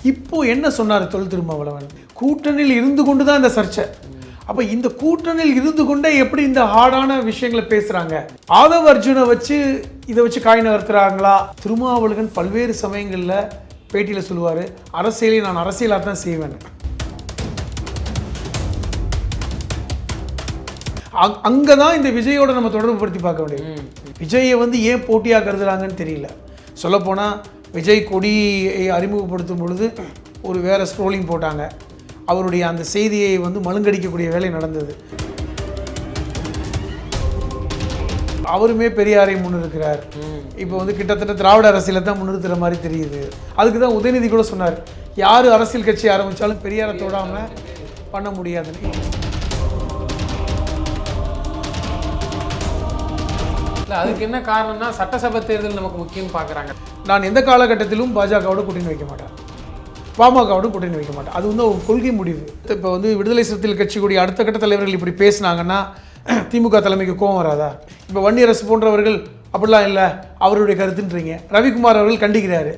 இப்போ என்ன சொன்னார் தொல் திருமாவளவன்? கூட்டணியில் இருந்து கொண்டு தான் இந்த சர்ச்சை. அப்போ இந்த கூட்டணியில் இருந்து கொண்டே எப்படி இந்த ஹார்டான விஷயங்களை பேசுகிறாங்க? ஆதவ் அர்ஜுனை வச்சு இதை வச்சு காய் நகர்த்துறாங்களா? திருமாவளவன் பல்வேறு சமயங்களில் பேட்டியில் சொல்லுவார், அரசியலை நான் அரசியலாக தான் செய்வேன். அங்கே தான் இந்த விஜயோட நம்ம தொடர்பு படுத்தி பார்க்க வேண்டியது. விஜயை வந்து ஏன் போட்டியாக கருதுறாங்கன்னு தெரியல. சொல்லப்போனால் விஜய் கொடியை அறிமுகப்படுத்தும் பொழுது ஒரு வேறு ஸ்க்ரோலிங் போட்டாங்க. அவருடைய அந்த செய்தியை வந்து மழுங்கடிக்கக்கூடிய வேலை நடந்தது. அவருமே பெரியாரை முன்னிறுக்கிறார். இப்போ வந்து கிட்டத்தட்ட திராவிட அரசியலை தான் முன்னிறுத்துற மாதிரி தெரியுது. அதுக்கு தான் உதயநிதி கூட சொன்னார், யார் அரசியல் கட்சி ஆரம்பித்தாலும் பெரியாரை தொடாமல் பண்ண முடியாதுன்னு. அதுக்கு என்ன காரணம்னா சட்டசபை தேர்தல் நமக்கு முக்கியம் பார்க்குறாங்க. நான் எந்த காலகட்டத்திலும் பாஜகவோட கூட்டணி வைக்க மாட்டேன், பாமகவோட கூட்டணி வைக்க மாட்டேன். அது வந்து ஒரு கொள்கை முடிவு. இப்போ வந்து விடுதலை சிறுத்தைகள் கட்சிக்குடைய அடுத்த கட்ட தலைவர்கள் இப்படி பேசினாங்கன்னா திமுக தலைமைக்கு கோவம் வராதா? இப்போ வன்னியரசு போன்றவர்கள் அப்படிலாம் இல்லை அவருடைய கருத்துன்றீங்க. ரவிக்குமார் அவர்கள் கண்டிக்கிறாரு.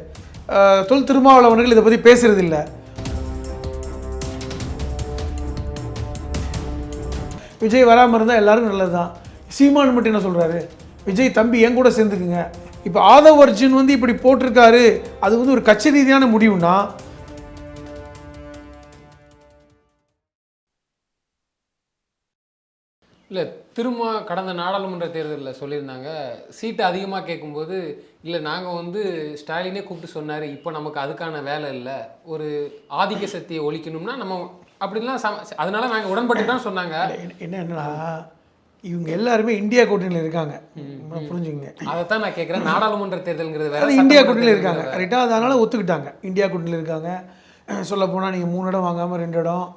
தொல் திருமாவளவர்கள் இதை பற்றி பேசுறது இல்லை. விஜய் வராமல் இருந்தால் எல்லாரும் நல்லது தான். சீமான் மட்டும் என்ன சொல்கிறாரு, விஜய் தம்பி என் கூட சேர்ந்துக்குங்க. இப்போ ஆதவ் அர்ஜுன் வந்து இப்படி போட்டிருக்காரு, அது வந்து ஒரு கட்சி ரீதியான முடிவுனா இல்லை. திரும்ப கடந்த நாடாளுமன்ற தேர்தலில் சொல்லியிருந்தாங்க, சீட்டு அதிகமாக கேட்கும்போது இல்லை நாங்கள் வந்து ஸ்டாலினே கூப்பிட்டு சொன்னார், இப்போ நமக்கு அதுக்கான வேலை இல்லை, ஒரு ஆதிக்க சக்தியை ஒழிக்கணும்னா நம்ம அப்படிலாம் அதனால நாங்கள் உடன்பட்டு தான் சொன்னாங்க. என்னன்னா இவங்க எல்லாருமே இந்தியா கூட்டணியில் இருக்காங்க, புரிஞ்சுங்க. அதைத்தான் நான் கேட்குறேன். நாடாளுமன்ற தேர்தல்ங்கிறது வேறு, இந்தியா கூட்டணியில் இருக்காங்க கரெக்டாக, அதனால் ஒத்துக்கிட்டாங்க. இந்தியா கூட்டணியில் இருக்காங்க. சொல்ல போனால் நீங்கள் 3 இடம் வாங்காமல் 2 இடம்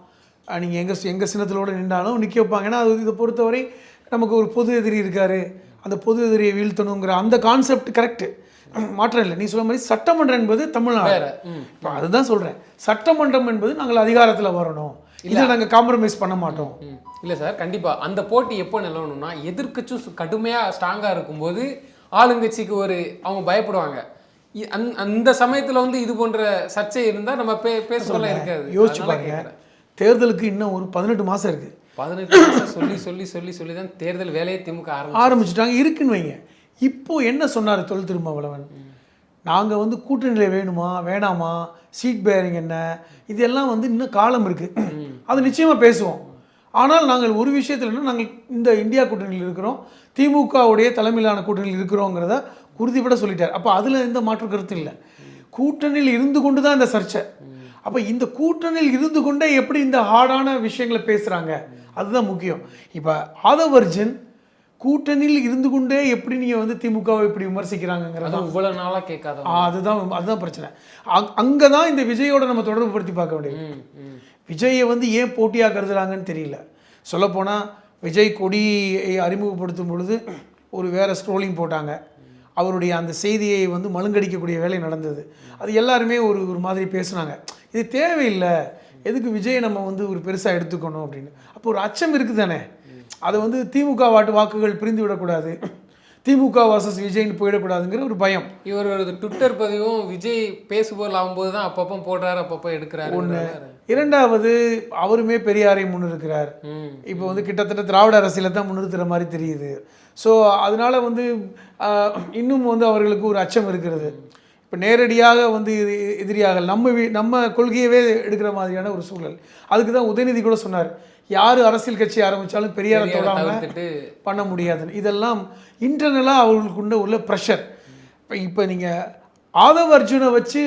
நீங்கள் எங்கள் சின்னத்திலோடு நின்றாலும் நிற்க வைப்பாங்க. ஏன்னா அது இதை பொறுத்தவரை நமக்கு ஒரு பொது எதிரி இருக்கார், அந்த பொது எதிரியை வீழ்த்தணுங்கிற அந்த கான்செப்ட் கரெக்டு, மாற்றம் இல்லை. நீ சொல்ல மாதிரி சட்டமன்றம் என்பது தமிழ்நாடு. இப்போ அதுதான் சொல்கிறேன், சட்டமன்றம் என்பது நாங்கள் அதிகாரத்தில் வரணும், இல்லை நாங்கள் காம்ப்ரமைஸ் பண்ண மாட்டோம். இல்லை சார், கண்டிப்பாக அந்த போட்டி எப்போ நிலவணும்னா எதிர்க்கட்சும் கடுமையாக ஸ்ட்ராங்காக இருக்கும்போது ஆளுங்கட்சிக்கு அவங்க பயப்படுவாங்க. அந்த சமயத்தில் வந்து இது போன்ற சர்ச்சை இருந்தால் நம்ம பேசலாம் இருக்காது. யோசிச்சு பாருங்க, தேர்தலுக்கு இன்னும் ஒரு 18 மாதம் இருக்குது. 18 மாதம் சொல்லி சொல்லி சொல்லி சொல்லி தான் தேர்தல் வேலையை திமுக ஆரம்பிச்சுட்டாங்க இருக்குன்னு வைங்க. இப்போ என்ன சொன்னார் தொல் திருமாவளவன், நாங்கள் வந்து கூட்டணியில் வேணுமா வேணாமா, சீட் பேரிங் என்ன, இதெல்லாம் வந்து இன்னும் காலம் இருக்குது, அது நிச்சயமாக பேசுவோம். ஆனால் நாங்கள் ஒரு விஷயத்தில் நாங்கள் இந்த இந்தியா கூட்டணியில் இருக்கிறோம், திமுகவுடைய தலைமையிலான கூட்டணியில் இருக்கிறோங்கிறத உறுதிப்பட சொல்லிட்டார். அப்போ அதில் எந்த மாற்று கருத்து இல்லை. கூட்டணியில் இருந்து கொண்டு தான் இந்த சர்ச்சை. அப்போ இந்த கூட்டணியில் இருந்து கொண்டே எப்படி இந்த ஹார்டான விஷயங்களை பேசுகிறாங்க, அதுதான் முக்கியம். இப்போ ஆதவ் அர்ஜுன் கூட்டணியில் இருந்து கொண்டே எப்படி நீங்கள் வந்து திமுகவை இப்படி விமர்சிக்கிறாங்கிறத இவ்வளோ நாளாக கேட்காத, அதுதான் பிரச்சனை. அங்கே தான் இந்த விஜயோட நம்ம தொடர்பு படுத்தி பார்க்க வேண்டியது. விஜயை வந்து ஏன் போட்டியாக கருதுறாங்கன்னு தெரியல. சொல்லப்போனால் விஜய் கொடியை அறிமுகப்படுத்தும் பொழுது ஒரு வேறு ஸ்க்ரோலிங் போட்டாங்க. அவருடைய அந்த செய்தியை வந்து மழுங்கடிக்கக்கூடிய வேலை நடந்தது. அது எல்லாருமே ஒரு மாதிரி பேசுனாங்க, இது தேவையில்லை, எதுக்கு விஜயை நம்ம வந்து ஒரு பெருசாக எடுத்துக்கணும் அப்படின்னு. அப்போ ஒரு அச்சம் இருக்குது தானே, அதை வந்து திமுக வாக்குகள் பிரிந்து விடக்கூடாது, திமுக வாசஸ் விஜய்னு போயிடக்கூடாதுங்கிற ஒரு பயம். இவர் ஒரு ட்விட்டர் பதிவும் விஜய் பேசுபோல் ஆகும்போது தான் அப்பப்போ போடுறாரு, அப்பப்போ எடுக்கிறாரு. ஒன்று. இரண்டாவது, அவருமே பெரியாரை முன்னிறுக்கிறார். இப்போ வந்து கிட்டத்தட்ட திராவிட அரசியலை தான் முன்னிறுத்துற மாதிரி தெரியுது. ஸோ அதனால் வந்து இன்னும் வந்து அவர்களுக்கு ஒரு அச்சம் இருக்கிறது. இப்போ நேரடியாக வந்து எதிரியாக நம்ம கொள்கையவே எடுக்கிற மாதிரியான ஒரு சூழல். அதுக்கு தான் உதயநிதி கூட சொன்னார், யார் அரசியல் கட்சி ஆரம்பித்தாலும் பெரியாரை தொடாமல் பண்ண முடியாதுன்னு. இதெல்லாம் இன்டர்னலாக அவர்களுக்குள்ள உள்ள ப்ரெஷர். இப்போ நீங்கள் ஆதவ் அர்ஜுனை வச்சு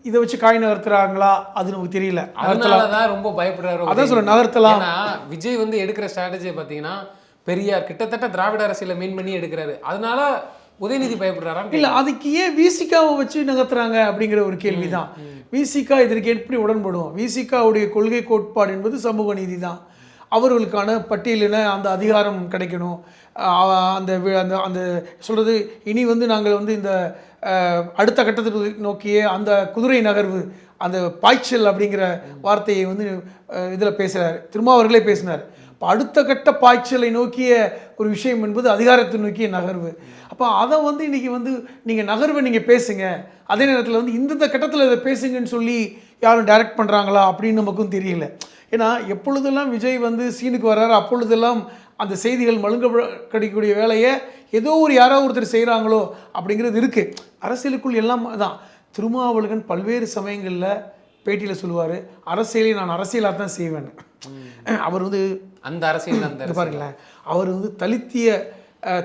இதை வச்சு காய் நகர்த்துறாங்களா, அது நமக்கு தெரியல. அதனாலதான் ரொம்ப பயப்படுறாரு. அதான் சொல்ல நகர்த்தலாம். விஜய் வந்து எடுக்கிற ஸ்ட்ராட்டஜியை பார்த்தீங்கன்னா பெரியார் கிட்டத்தட்ட திராவிட அரசியலை மெயின் பண்ணி எடுக்கிறாரு. அதனால உதயநிதி பயப்படுறாரா? இல்லை, அதுக்கு ஏன் விசிகாவை வச்சு நகர்த்துறாங்க அப்படிங்கிற ஒரு கேள்வி தான். விசிகா இதற்கு எப்படி உடன்படும்? விசிகாவுடைய கொள்கை கோட்பாடு என்பது சமூக நீதி தான். அவர்களுக்கான பட்டியலின அந்த அதிகாரம் கிடைக்கணும். அந்த அந்த அந்த சொல்கிறது, இனி வந்து நாங்கள் வந்து இந்த அடுத்த கட்டத்தை நோக்கியே அந்த குதிரை நகர்வு, அந்த பாய்ச்சல் அப்படிங்கிற வார்த்தையை வந்து இதில் பேசுகிறார், திருமாவர்களே பேசினார். இப்போ அடுத்த கட்ட பாய்ச்சலை நோக்கிய ஒரு விஷயம் என்பது அதிகாரத்தை நோக்கிய நகர்வு. அப்போ அதை வந்து இன்றைக்கி வந்து நீங்கள் நகர்வை நீங்கள் பேசுங்க, அதே நேரத்தில் வந்து இந்தந்த கட்டத்தில் இதை பேசுங்கன்னு சொல்லி யாரும் டைரக்ட் பண்ணுறாங்களா அப்படின்னு நமக்கும் தெரியல. ஏன்னா எப்பொழுதெல்லாம் விஜய் வந்து சீனுக்கு வர்றாரு அப்பொழுதெல்லாம் அந்த செய்திகள் மழுங்க கிடைக்கக்கூடிய வேலையை ஏதோ ஒரு யாரோ ஒருத்தர் செய்கிறாங்களோ அப்படிங்கிறது இருக்குது. அரசியலுக்குள் எல்லாம் தான். திருமாவளவன் பல்வேறு சமயங்களில் பேட்டியில் சொல்லுவார், அரசியலை நான் அரசியலாக தான் செய்வேன். அவர் வந்து அந்த அரசியல் பாருங்களேன், அவர் வந்து தலித்திய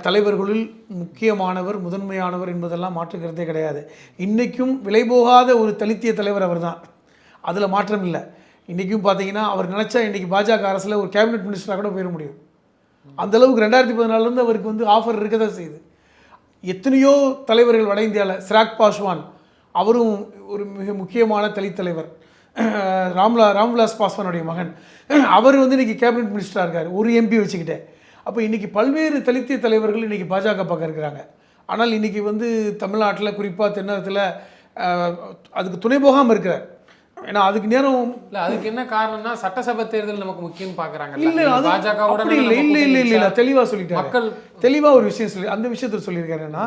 தலைவர்களுள் முக்கியமானவர், முதன்மையானவர் என்பதெல்லாம் மாற்றுக்கிறதே கிடையாது. இன்றைக்கும் விலைபோகாத ஒரு தலித்திய தலைவர் அவர் தான், அதில் மாற்றம் இல்லை. இன்றைக்கும் பார்த்தீங்கன்னா அவர் நினச்சா இன்றைக்கி பாஜக அரசில் ஒரு கேபினெட் மினிஸ்டராக கூட போயிட முடியும். அந்தளவுக்கு 2014 அவருக்கு வந்து ஆஃபர் இருக்க தான் செய்யுது. எத்தனையோ தலைவர்கள் வட இந்தியாவில், சிராக் பாஸ்வான் அவரும் ஒரு மிக முக்கியமான தலித் தலைவர், ராம்விலாஸ் பாஸ்வானுடைய மகன், அவர் வந்து இன்றைக்கி கேபினெட் மினிஸ்டராக இருக்கார் ஒரு எம்பி வச்சுக்கிட்டே. அப்போ இன்றைக்கி பல்வேறு தலித்திய தலைவர்கள் இன்றைக்கி பாஜக பக்கம் இருக்கிறாங்க. ஆனால் இன்றைக்கி வந்து தமிழ்நாட்டில் குறிப்பாக தென்னகத்தில் அதுக்கு துணை போகாமல் இருக்கிறார். ஏன்னா அதுக்கு நேரம் இல்லை. அதுக்கு என்ன காரணம்னா சட்டசபை தேர்தல் நமக்கு முக்கியம்னு பார்க்குறாங்க. இல்லை அது பாஜக இல்லை தெளிவாக சொல்லிட்டாரு. மக்கள் தெளிவாக ஒரு விஷயம் சொல்லி அந்த விஷயத்தில் சொல்லியிருக்காருன்னா,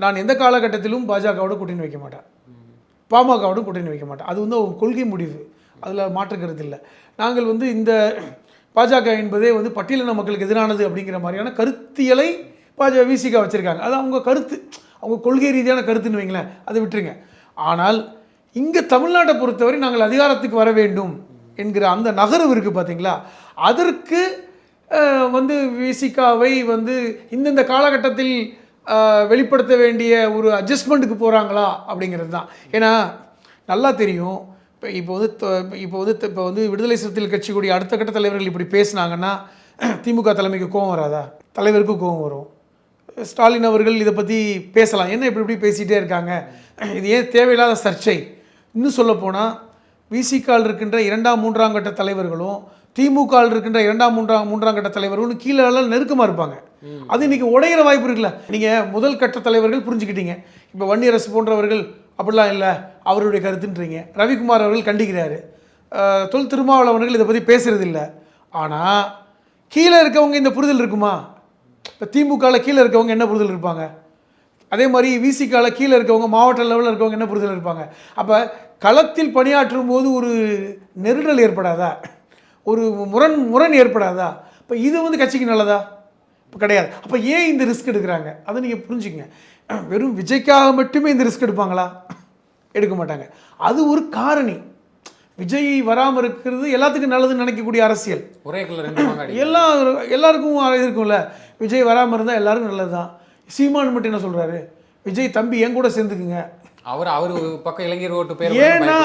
நான் எந்த காலகட்டத்திலும் பாஜகவோட கூட்டணி வைக்க மாட்டேன், பாமகவோட கூட்டணி வைக்க மாட்டேன். அது வந்து ஒரு கொள்கை முடிவு, அதில் மாற்றுக்கிறது இல்லை. நாங்கள் வந்து இந்த பாஜக என்பதே வந்து பட்டியலின மக்களுக்கு எதிரானது அப்படிங்கிற மாதிரியான கருத்தியலை விசிகா வச்சுருக்காங்க. அது அவங்க கருத்து, அவங்க கொள்கை ரீதியான கருத்துன்னு வைங்களேன், அதை விட்டுருங்க. ஆனால் இங்கே தமிழ்நாட்டை பொறுத்தவரை நாங்கள் அதிகாரத்துக்கு வர வேண்டும் என்கிற அந்த நகர்வு இருக்குது பார்த்தீங்களா, அதற்கு வந்து விசிகாவை வந்து இந்தந்த காலகட்டத்தில் வெளிப்படுத்த வேண்டிய ஒரு அட்ஜஸ்ட்மெண்ட்டுக்கு போகிறாங்களா அப்படிங்கிறது தான். ஏன்னா நல்லா தெரியும், இப்போ வந்து விடுதலை சிறுத்தைகள் கட்சிக்குடைய அடுத்த கட்ட தலைவர்கள் இப்படி பேசினாங்கன்னா திமுக தலைமைக்கு கோபம் வராதா? தலைவருக்கு கோபம் வரும். ஸ்டாலின் அவர்கள் இதை பற்றி பேசலாம், என்ன இப்படி பேசிகிட்டே இருக்காங்க, இது ஏன் தேவையில்லாத சர்ச்சை. இன்னும் சொல்லப்போனால் விசிகால் இருக்கின்ற 2ஆம் 3ஆம் கட்ட தலைவர்களும் திமுகவில் இருக்கின்ற 2ஆம் 3ஆம் கட்ட தலைவர்களும் கீழே நெருக்கமாக இருப்பாங்க. அது இன்றைக்கி உடையிற வாய்ப்பு இருக்குல்ல. நீங்கள் முதல் கட்ட தலைவர்கள் புரிஞ்சுக்கிட்டீங்க, இப்போ வன்னியரசு போன்றவர்கள் அப்படிலாம் இல்லை அவருடைய கருத்துன்றீங்க. ரவிக்குமார் அவர்கள் கண்டிக்கிறாரு, தொல் திருமாவளவர்கள் இதை பற்றி பேசுகிறது இல்லை. ஆனால் கீழே இருக்கவங்க இந்த புரிதல் இருக்குமா? இப்போ திமுகவில் கீழே இருக்கவங்க என்ன புரிதல் இருப்பாங்க, அதே மாதிரி விசிகாவில் கீழே இருக்கவங்க மாவட்ட லெவலில் இருக்கவங்க என்ன புரிதல் இருப்பாங்க? அப்போ களத்தில் பணியாற்றும் போது ஒரு நெருடல் ஏற்படாதா, ஒரு முரண் ஏற்படாதா? இப்போ இது வந்து கட்சிக்கு நல்லதா? இப்போ கிடையாது. அப்போ ஏன் இந்த ரிஸ்க் எடுக்கிறாங்க அதை நீங்கள் புரிஞ்சுங்க. வெறும் விஜய்க்காக மட்டுமே இந்த ரிஸ்க் எடுப்பாங்களா? எடுக்க மாட்டாங்க. அது ஒரு காரணி. விஜய் வராமல் இருக்கிறது எல்லாத்துக்கும் நல்லதுன்னு நினைக்கக்கூடிய அரசியல். ஒரே எல்லாருக்கும் இருக்கும்ல, விஜய் வராமல் இருந்தால் எல்லாருக்கும் நல்லது தான். சீமான் மட்டும் என்ன சொல்கிறாரு, விஜய் தம்பி என் கூட சேர்ந்துக்குங்க. அவர் பக்கம் இளைஞர் ஓட்டு பேர், ஏன்னா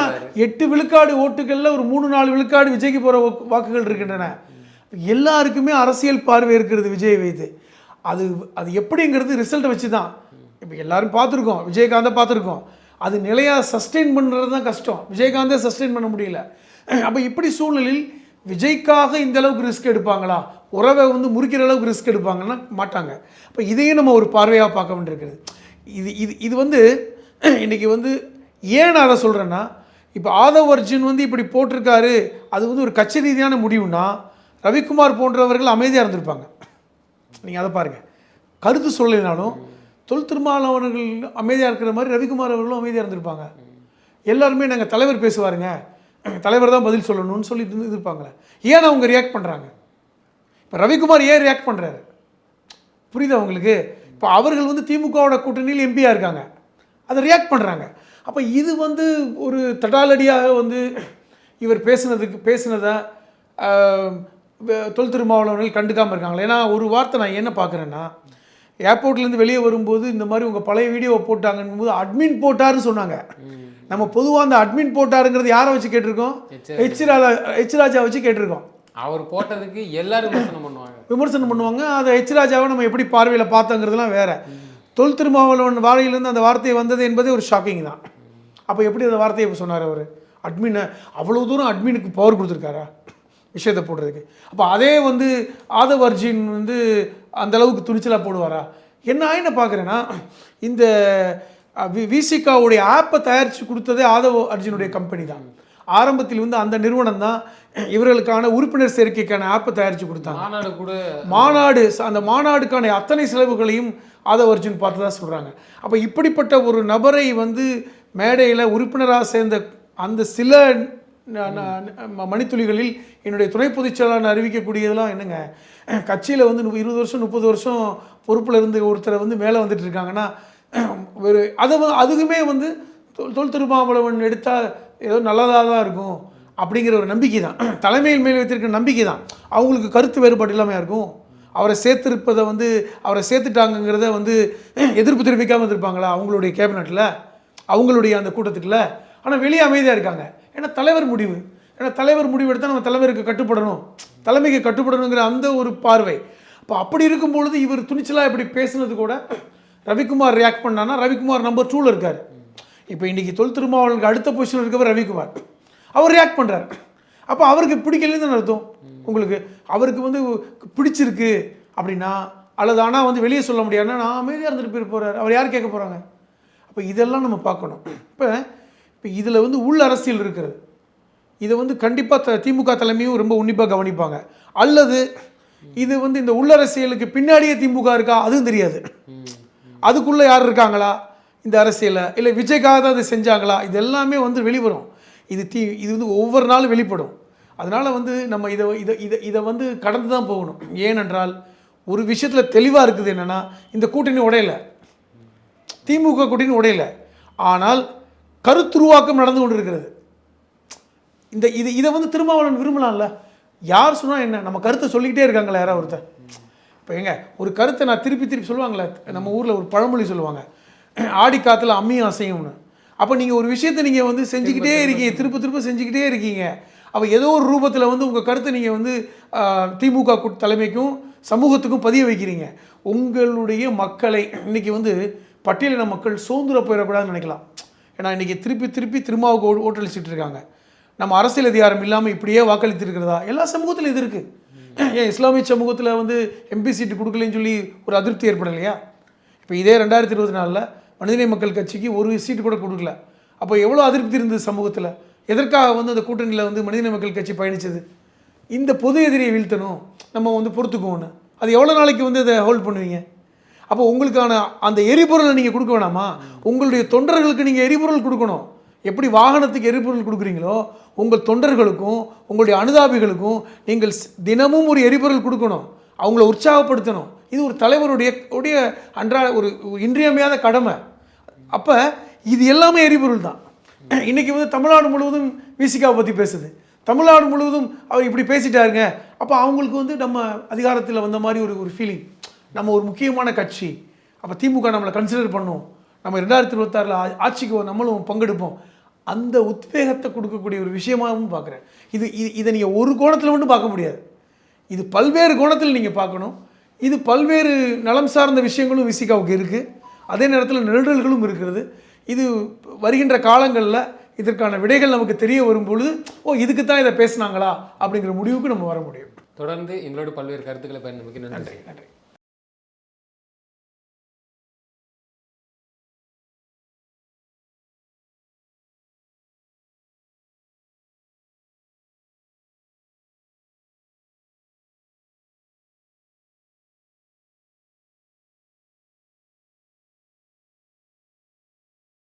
8 விழுக்காடு ஓட்டுகளில் ஒரு 3-4 விழுக்காடு விஜய்க்கு போகிற வாக்குகள் இருக்கின்றன. எல்லாருக்குமே அரசியல் பார்வை இருக்கிறது விஜயை வைத்து. அது எப்படிங்கிறது ரிசல்ட்டை வச்சு தான். இப்போ எல்லாரும் பார்த்துருக்கோம், விஜயகாந்தை பார்த்துருக்கோம். அது நிலையாக சஸ்டெயின் பண்ணுறது தான் கஷ்டம். விஜயகாந்தே சஸ்டெயின் பண்ண முடியல. அப்போ இப்படி சூழ்நிலையில் விஜய்க்காக இந்த அளவுக்கு ரிஸ்க் எடுப்பாங்களா, உறவை வந்து முறிக்கிற அளவுக்கு ரிஸ்க் எடுப்பாங்கன்னா மாட்டாங்க. அப்போ இதையும் நம்ம ஒரு பார்வையாக பார்க்க வேண்டியிருக்குது. இது வந்து இன்றைக்கி வந்து ஏன் நான் அதை சொல்கிறேன்னா, இப்போ ஆதவ் அர்ஜுன் வந்து இப்படி போட்டிருக்காரு, அது வந்து ஒரு கட்சி ரீதியான முடிவுனா ரவிக்குமார் போன்றவர்கள் அமைதியாக இருந்திருப்பாங்க. நீங்கள் அதை பாருங்கள், கருத்து சொல்லலைனாலும் தொல் திருமாவளவர்கள் அமைதியாக இருக்கிற மாதிரி ரவிக்குமார் அவர்களும் அமைதியாக இருந்திருப்பாங்க. எல்லாருமே நாங்கள் தலைவர் பேசுவாருங்க, தலைவர் தான் பதில் சொல்லணும்னு சொல்லிட்டு இருப்பாங்களே. ஏன் அவங்க ரியாக்ட் பண்ணுறாங்க? இப்போ ரவிக்குமார் ஏன் ரியாக்ட் பண்ணுறாரு புரியுதா உங்களுக்கு? இப்போ அவர்கள் வந்து திமுகவோட கூட்டணியில் எம்பியாக இருக்காங்க, அதை ரியாக்ட் பண்ணுறாங்க. அப்போ இது வந்து ஒரு தடாலடியாக வந்து இவர் பேசுனதை தொல் திருமாவளவர்கள் கண்டுக்காமல் இருக்காங்களே. ஏன்னா ஒரு வார்த்தை நான் என்ன பார்க்குறேன்னா, ஏர்போர்ட்லேருந்து வெளியே வரும்போது இந்த மாதிரி உங்கள் பழைய வீடியோவை போட்டாங்கன்னு போது அட்மின் போட்டாருன்னு சொன்னாங்க. நம்ம பொதுவாக அந்த அட்மின் போட்டாருங்கிறது யாரை வச்சு கேட்டிருக்கோம்? ஹெச் ராஜா வச்சு கேட்டிருக்கோம். அவர் போட்டதுக்கு எல்லாரும் விமர்சனம் பண்ணுவாங்க. அதை ஹெச் ராஜாவை நம்ம எப்படி பார்வையில் பார்த்தோங்கிறதுலாம் வேறு. தொல் திருமாவளவன் வாழையிலேருந்து அந்த வார்த்தை வந்தது என்பதே ஒரு ஷாக்கிங் தான். அப்போ எப்படி அந்த வார்த்தையை இப்போ சொன்னார் அவர்? அட்மினை அவ்வளோ தூரம் அட்மினுக்கு பவர் கொடுத்துருக்காரா விஷயத்தை போடுறதுக்கு? அப்போ அதே வந்து ஆதவ் அர்ஜுன் வந்து அந்தளவுக்கு துணிச்சலாக போடுவாரா? என்ன பார்க்குறேன்னா, இந்த விசிகாவுடைய ஆப்பை தயாரித்து கொடுத்ததே ஆதவ் அர்ஜுனுடைய கம்பெனி தான். ஆரம்பத்தில் வந்து அந்த நிறுவனம் தான் இவர்களுக்கான உறுப்பினர் சேர்க்கைக்கான ஆப்பை தயாரித்து கொடுத்தாங்க. அந்த மாநாடுக்கான அத்தனை செலவுகளையும் ஆதவ் அர்ஜுன் பார்த்து தான் சொல்கிறாங்க. அப்போ இப்படிப்பட்ட ஒரு நபரை வந்து மேடையில் உறுப்பினராக சேர்ந்த அந்த சில மணித்துளிகளில் என்னுடைய துணை பொதுச்செயலாளர் அறிவிக்கக்கூடியதெல்லாம் என்னங்க, கட்சியில் வந்து 20 வருஷம் 30 வருஷம் பொறுப்பில் இருந்து ஒருத்தரை வந்து மேலே வந்துட்டு இருக்காங்கன்னா ஒரு அதுக்குமே வந்து தொல் திருமாவளவன் எடுத்தால் ஏதோ நல்லதாக தான் இருக்கும் அப்படிங்கிற ஒரு நம்பிக்கை தான், தலைமையில் மேல் வைத்திருக்கிற நம்பிக்கை தான். அவங்களுக்கு கருத்து வேறுபாடு இல்லாமல் இருக்கும். அவரை சேர்த்திருப்பதை வந்து அவரை சேர்த்துட்டாங்கிறத வந்து எதிர்ப்பு தெரிவிக்காமல் இருந்திருப்பாங்களா அவங்களுடைய கேபினெட்டில், அவங்களுடைய அந்த கூட்டத்துக்குள்ள? ஆனால் வெளியே அமைதியாக இருக்காங்க. ஏன்னா தலைவர் முடிவு, ஏன்னா தலைவர் முடிவு எடுத்தால் நம்ம தலைவருக்கு கட்டுப்படணும், தலைமைக்கு கட்டுப்படணுங்கிற அந்த ஒரு பார்வை. அப்போ அப்படி இருக்கும் பொழுது இவர் துணிச்சலாக இப்படி பேசுனது கூட ரவிக்குமார் ரியாக்ட் பண்ணான்னா, ரவிக்குமார் நம்பர் 2ல் இருக்கார். இப்போ இன்றைக்கி தொல் திருமாவளவனுக்கு அடுத்த பொசிஷனில் இருக்கவர் ரவிக்குமார், அவர் ரியாக்ட் பண்ணுறார். அப்போ அவருக்கு பிடிக்கலன்னு அர்த்தம் உங்களுக்கு. அவருக்கு வந்து பிடிச்சிருக்கு அப்படின்னா, அல்லது ஆனால் வந்து வெளியே சொல்ல முடியாதுன்னா நான் அமைதியாக இருந்துட்டு போய் போகிறார், அவர் யார் கேட்க போகிறாங்க? அப்போ இதெல்லாம் நம்ம பார்க்கணும். இப்போ இதில் வந்து உள் அரசியல் இருக்கிறது. இதை வந்து கண்டிப்பாக திமுக தலைமையும் ரொம்ப உன்னிப்பாக கவனிப்பாங்க. அல்லது இது வந்து இந்த உள்ளரசியலுக்கு பின்னாடியே திமுக இருக்கா அதுவும் தெரியாது. அதுக்குள்ளே யார் இருக்காங்களா இந்த அரசியலை, இல்லை விஜய்க்காக தான் அதை செஞ்சாங்களா, இது எல்லாமே வந்து வெளிவரும். இது வந்து ஒவ்வொரு நாளும் வெளிப்படும். அதனால் வந்து நம்ம இதை வந்து கடந்து தான் போகணும். ஏனென்றால் ஒரு விஷயத்தில் தெளிவாக இருக்குது என்னென்னா, இந்த கூட்டணி உடையலை, திமுக கூட்டணி உடையலை, ஆனால் கருத்துருவாக்கம் நடந்து கொண்டு இருக்கிறது. இதை வந்து திருமாவளவன் விரும்பலாம்ல. யார் சொன்னால் என்ன, நம்ம கருத்தை சொல்லிக்கிட்டே இருக்காங்களே யாராவது ஒருத்தர். இப்போ எங்க ஒரு கருத்தை நான் திருப்பி சொல்லுவாங்களே, நம்ம ஊரில் ஒரு பழமொழி சொல்லுவாங்க, ஆடி காற்றுல அம்மியும் அசையும்னு. அப்போ நீங்கள் ஒரு விஷயத்தை நீங்கள் வந்து செஞ்சுக்கிட்டே இருக்கீங்க, திரும்ப செஞ்சுக்கிட்டே இருக்கீங்க. அப்போ ஏதோ ஒரு ரூபத்தில் வந்து உங்கள் கருத்தை நீங்கள் வந்து திமுக தலைமைக்கும் சமூகத்துக்கும் பதிய வைக்கிறீங்க. உங்களுடைய மக்களை இன்றைக்கி வந்து பட்டியலின மக்கள் சோர்ந்துட போயிடக்கூடாதுன்னு நினைக்கலாம். ஏன்னா இன்றைக்கி திருப்பி திருமாவுக்கு ஓட்டளிச்சுட்டு இருக்காங்க. நம்ம அரசியல் அதிகாரம் இல்லாமல் இப்படியே வாக்களித்திருக்கிறதா? எல்லா சமூகத்திலும் இது இருக்குது. ஏன் இஸ்லாமிய சமூகத்தில் வந்து எம்பி சீட்டு கொடுக்கலன்னு சொல்லி ஒரு அதிருப்தி ஏற்படலையா? இப்போ இதே 2024 மனிதநேய மக்கள் கட்சிக்கு ஒரு சீட்டு கூட கொடுக்கல. அப்போ எவ்வளோ அதிருப்தி இருந்தது சமூகத்தில்? எதற்காக வந்து அந்த கூட்டணியில் வந்து மனிதநேய மக்கள் கட்சி பயணித்தது? இந்த பொது எதிரியை வீழ்த்தணும், நம்ம வந்து பொறுத்துக்குவோன்னு. அது எவ்வளோ நாளைக்கு வந்து அதை ஹோல்ட் பண்ணுவீங்க? அப்போ உங்களுக்கான அந்த எரிபொருளை நீங்கள் கொடுக்க வேணாமா? உங்களுடைய தொண்டர்களுக்கு நீங்கள் எரிபொருள் கொடுக்கணும். எப்படி வாகனத்துக்கு எரிபொருள் கொடுக்குறீங்களோ, உங்கள் தொண்டர்களுக்கும் உங்களுடைய அனுதாபிகளுக்கும் நீங்கள் தினமும் ஒரு எரிபொருள் கொடுக்கணும், அவங்கள உற்சாகப்படுத்தணும். இது ஒரு தலைவருடைய அன்றாட ஒரு இன்றியமையாத கடமை. அப்போ இது எல்லாமே எரிபொருள் தான். இன்றைக்கி வந்து தமிழ்நாடு முழுவதும் விசிகாவை பற்றி பேசுது, தமிழ்நாடு முழுவதும் அவர் இப்படி பேசிட்டாருங்க. அப்போ அவங்களுக்கு வந்து நம்ம அதிகாரத்தில் வந்த மாதிரி ஒரு ஃபீலிங், நம்ம ஒரு முக்கியமான கட்சி, அப்போ திமுக நம்மளை கன்சிடர் பண்ணும், நம்ம 2026 ஆட்சிக்கு நம்மளும் பங்கெடுப்போம். அந்த உத்வேகத்தை கொடுக்கக்கூடிய ஒரு விஷயமாகவும் பார்க்குறேன். இதை நீங்கள் ஒரு கோணத்தில் மட்டும் பார்க்க முடியாது, இது பல்வேறு கோணத்தில் நீங்கள் பார்க்கணும். இது பல்வேறு நலம் சார்ந்த விஷயங்களும் விசிகாவுக்கு இருக்குது, அதே நேரத்தில் நெருடல்களும் இருக்கிறது. இது வருகின்ற காலங்களில் இதற்கான விடைகள் நமக்கு தெரிய வரும்பொழுது, இதுக்கு தான் இதை பேசுனாங்களா அப்படிங்கிற முடிவுக்கு நம்ம வர முடியும். தொடர்ந்து எங்களோட பல்வேறு கருத்துக்களை பயன்படுத்தி நன்றி.